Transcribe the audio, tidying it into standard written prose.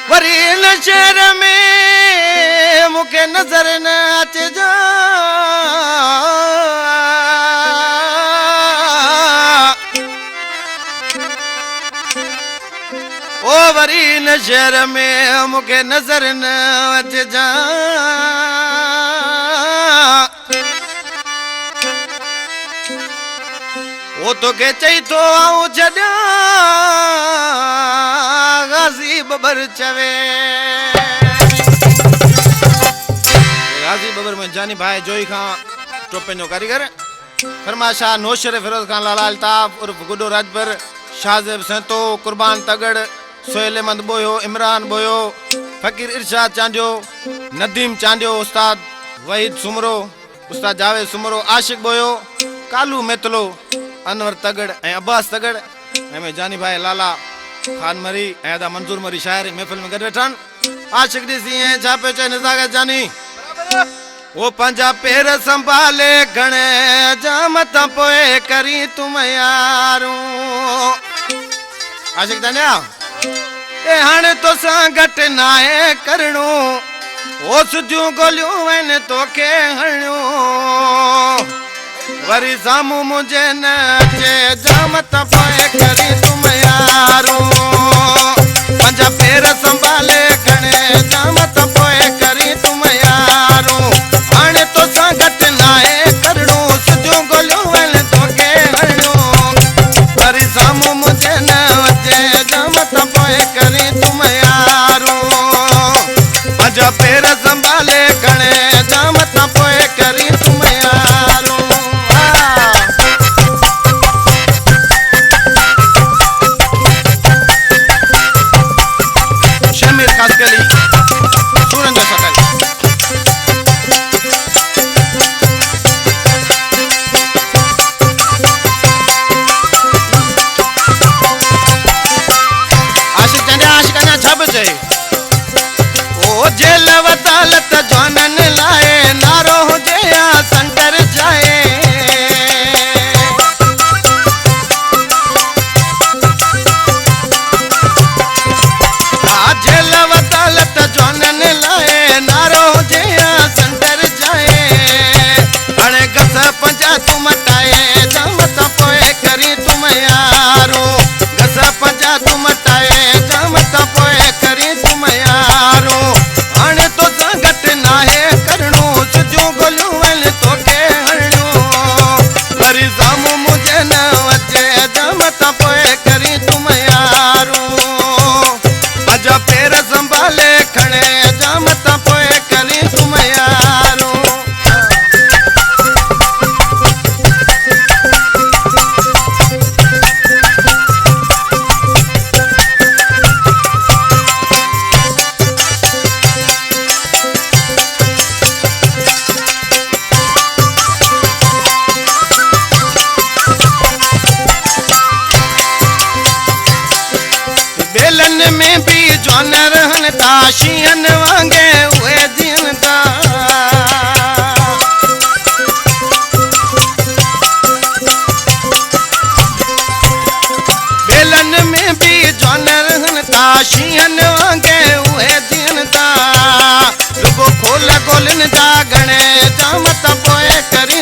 वरी इन शहर में मुके नजर न अचजा ओ वरी इन शहर में मुके नजर न अचजा वो तो के चई तो आऊं छॾियां गाज़ी बबर चवे गाज़ी बबर में जानी भाई जोई खां टोपे जो कारीगर फरमाशाह नौशर फिरोज खान लाला अल्ताफ उर्फ गुड्डो राजभर शाहजेब सेंतो कुर्बान तगड़ सोहेल अहमद बोयो इमरान बोयो फकीर इरशाद चांडियो नदीम चांडियो उस्ताद वहीद सुमरो उस्ताद जावेद सुमरो आशिक बोयो कालू मेतलो अनवर तगड़ ए अब्बास तगड़ में जानी भाई लाला खान मरी ऐदा मंजूर मरी शायर महफिल में गड वेठन आशिक दी है छापे चे नजागत जानी वो पंजा पैर संभाले घणे जामत पोए करी तुम यारो आशिक जानिया ए हाणे तो सा घट नाए करणो ओ सुजू गोलियो वन तोखे हणो वरी सामू मुझे न चे जामत पोए करी तुम यारो पंजा पैर संभाले घणे जामत पोए करी तुम यारो हाणे तो संगत नाए करणो सुजो गोलियो वन तोखे हणो वरी सामू मुझे न चे जामत पोए करी तुम यारो पंजा पैर संभाले घणे जामत पोए करी तुम यारो जेल वदालत जानन लाए नारो जया संकर जाए जेल वदालत जानन लाए नारो जया संकर जाए अणे गस पंजा तुम टाए जामत पोए करी तुम यारो गस पंजा तुम टाए जामत पोए करी तुम यारो हाणे तो संगत नाहे करणो सुजो गोलियो वन तोखे हणो वरी सामू मुझे न अचे जामत पोए करी तुम यारो पंजा पैर संभाले खणे जामत पोए करी तुम यारो बेलन में भी जौन रहन ताशियन वांगे हुए जिंदा बेलन में भी जौन रहन ताशियन वांगे हुए जिंदा रुगो खोल गोलन दा गणे जामत पोए करी